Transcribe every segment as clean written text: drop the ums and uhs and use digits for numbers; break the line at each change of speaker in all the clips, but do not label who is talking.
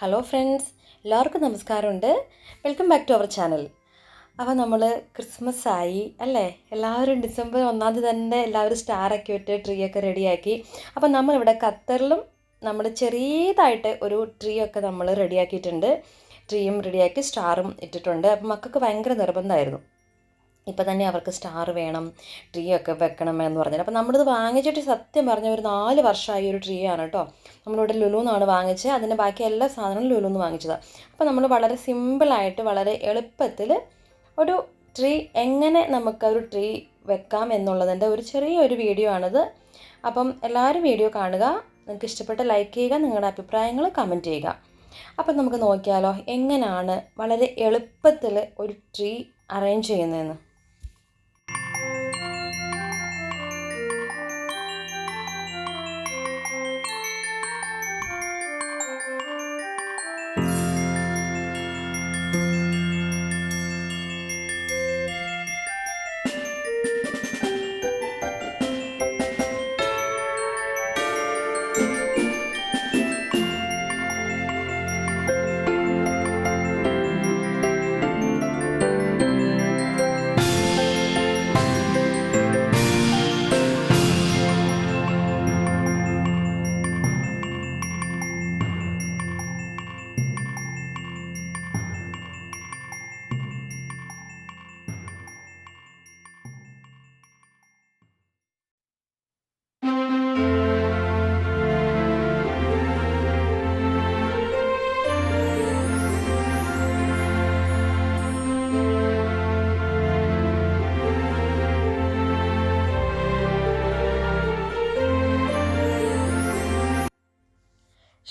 Hello friends, എല്ലാവർക്കും നമസ്കാരമുണ്ട്. Welcome back to our channel. അപ്പോൾ നമ്മൾ ക്രിസ്മസ് ആയി അല്ലേ? എല്ലാവരും ഡിസംബർ 1 തന്നെ എല്ലാവരും സ്റ്റാറൊക്കെ ഇട്ട് ട്രീ ഒക്കെ റെഡിയാക്കി. അപ്പോൾ നമ്മളിവിടെ ഖത്തറിലും നമ്മൾ ചെറിയതായിട്ട് ഒരു ട്രീ ഒക്കെ നമ്മൾ റെഡിയാക്കിയിട്ടുണ്ട്. ട്രീയും റെഡിയാക്കി സ്റ്റാറും ഇട്ടിട്ടുണ്ട്. അപ്പോൾ മക്കൾക്ക് ഭയങ്കര നിർബന്ധമായിരുന്നു, ഇപ്പോൾ തന്നെ അവർക്ക് സ്റ്റാർ വേണം, ട്രീ ഒക്കെ വെക്കണം എന്ന് പറഞ്ഞത്. അപ്പോൾ നമ്മളിത് വാങ്ങിച്ചിട്ട് സത്യം പറഞ്ഞ ഒരു 4 വർഷമായി ഒരു ട്രീ ആണ് കേട്ടോ. നമ്മളിവിടെ ലുലുന്നാണ് വാങ്ങിച്ചത്. അതിൻ്റെ ബാക്കി എല്ലാ സാധനങ്ങളും ലുലുന്ന് വാങ്ങിച്ചതാണ്. അപ്പോൾ നമ്മൾ വളരെ സിമ്പിളായിട്ട് വളരെ എളുപ്പത്തിൽ ഒരു ട്രീ എങ്ങനെ നമുക്കൊരു ട്രീ വെക്കാം എന്നുള്ളതിൻ്റെ ഒരു ചെറിയൊരു വീഡിയോ ആണിത്. അപ്പം എല്ലാവരും വീഡിയോ കാണുക. നിങ്ങൾക്ക് ഇഷ്ടപ്പെട്ട ലൈക്ക് ചെയ്യുക, നിങ്ങളുടെ അഭിപ്രായങ്ങൾ കമൻറ്റ് ചെയ്യുക. അപ്പം നമുക്ക് നോക്കിയാലോ എങ്ങനെയാണ് വളരെ എളുപ്പത്തിൽ ഒരു ട്രീ അറേഞ്ച് ചെയ്യുന്നതെന്ന്.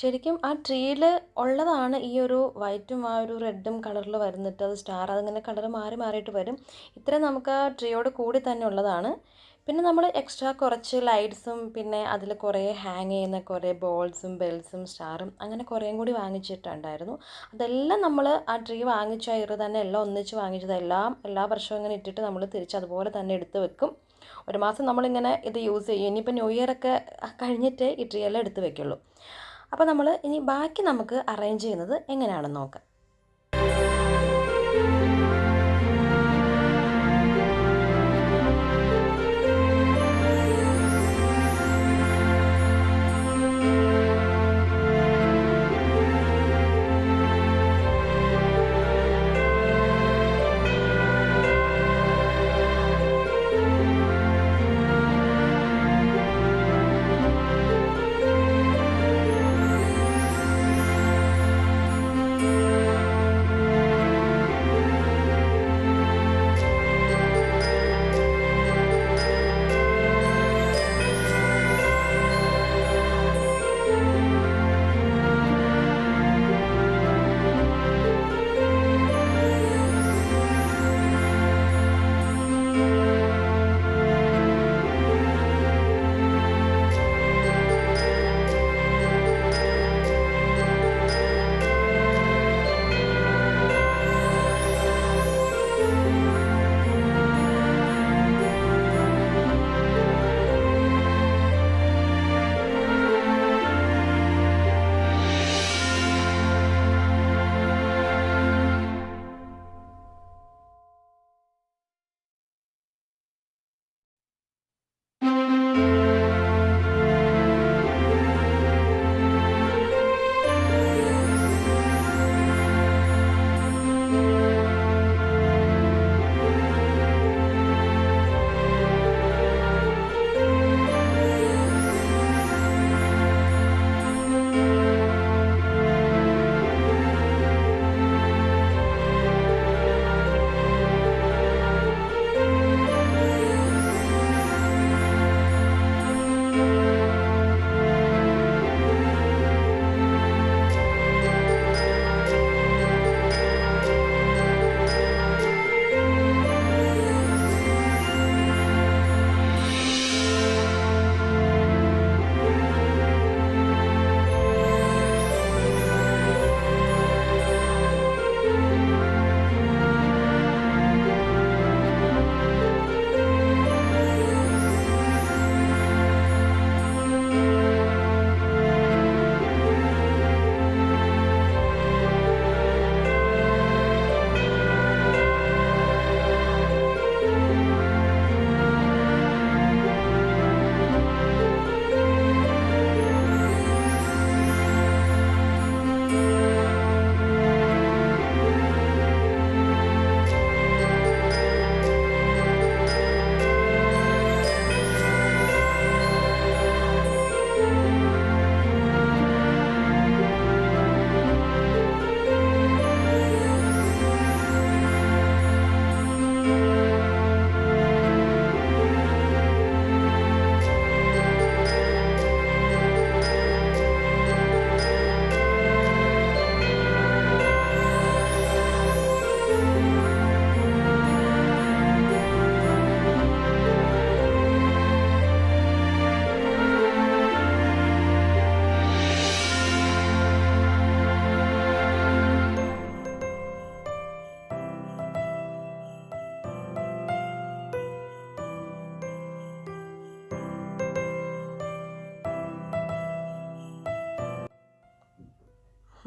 ശരിക്കും ആ ട്രീയിൽ ഉള്ളതാണ് ഈ ഒരു വൈറ്റും ആ ഒരു റെഡും കളറിൽ വരുന്നിട്ട് അത് സ്റ്റാർ അതിങ്ങനെ കളർ മാറി മാറിയിട്ട് വരും. ഇത്രയും നമുക്ക് ആ ട്രീയോട് കൂടി തന്നെ ഉള്ളതാണ്. പിന്നെ നമ്മൾ എക്സ്ട്രാ കുറച്ച് ലൈറ്റ്സും പിന്നെ അതിൽ കുറേ ഹാങ് ചെയ്യുന്ന കുറേ ബോൾസും ബെൽസും സ്റ്റാറും അങ്ങനെ കുറേയും കൂടി വാങ്ങിച്ചിട്ടുണ്ടായിരുന്നു. അതെല്ലാം നമ്മൾ ആ ട്രീ വാങ്ങിച്ച ഇയർ തന്നെ എല്ലാം ഒന്നിച്ച് വാങ്ങിച്ചത്. എല്ലാ വർഷവും ഇങ്ങനെ ഇട്ടിട്ട് നമ്മൾ തിരിച്ച് അതുപോലെ തന്നെ എടുത്ത് വെക്കും. ഒരു മാസം നമ്മളിങ്ങനെ ഇത് യൂസ് ചെയ്യും. ഇനിയിപ്പോൾ ന്യൂ ഇയർ ഒക്കെ കഴിഞ്ഞിട്ടേ ഈ ട്രീ എല്ലാം എടുത്ത് വെക്കുള്ളൂ. അപ്പോൾ നമ്മൾ ഇനി ബാക്കി നമുക്ക് അറേഞ്ച് ചെയ്യുന്നത് എങ്ങനെയാണെന്ന് നോക്കാം.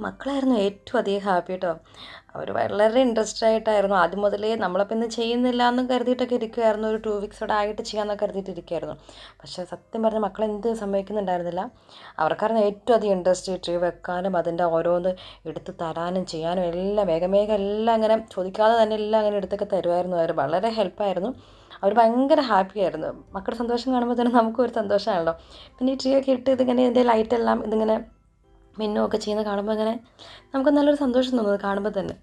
മക്കളായിരുന്നു ഏറ്റവും അധികം ഹാപ്പി കേട്ടോ. അവർ വളരെ ഇൻട്രസ്റ്റഡ് ആയിട്ടായിരുന്നു ആദ്യം മുതലേ. നമ്മളപ്പോൾ ഇന്ന് ചെയ്യുന്നില്ല എന്ന് കരുതിയിട്ടൊക്കെ ഇരിക്കുമായിരുന്നു, ഒരു 2 വീക്സോടെ ആയിട്ട് ചെയ്യാമെന്നൊക്കെ കരുതിയിട്ട് ഇരിക്കുമായിരുന്നു. പക്ഷേ സത്യം പറഞ്ഞാൽ മക്കളെന്ത് സമ്മതിക്കുന്നുണ്ടായിരുന്നില്ല. അവർക്കായിരുന്നു ഏറ്റവും അധികം ഇൻട്രസ്റ്റ് ട്രീ വെക്കാനും അതിൻ്റെ ഓരോന്ന് എടുത്ത് തരാനും ചെയ്യാനും എല്ലാം വേഗം വേഗം എല്ലാം അങ്ങനെ ചോദിക്കാതെ തന്നെ എല്ലാം അങ്ങനെ എടുത്തൊക്കെ തരുമായിരുന്നു. അവർ വളരെ ഹെൽപ്പായിരുന്നു. അവർ ഭയങ്കര ഹാപ്പി ആയിരുന്നു. മക്കളുടെ സന്തോഷം കാണുമ്പോൾ തന്നെ നമുക്കും ഒരു സന്തോഷമാണല്ലോ. പിന്നെ ഈ ട്രീ ഒക്കെ ഇട്ട് ഇതിങ്ങനെ ഇതിൻ്റെ ലൈറ്റെല്ലാം ഇതിങ്ങനെ മിന്നുമൊക്കെ ചെയ്യുന്നത് കാണുമ്പോൾ ഇങ്ങനെ നമുക്ക് നല്ലൊരു സന്തോഷം തോന്നുന്നത് കാണുമ്പോൾ തന്നെ.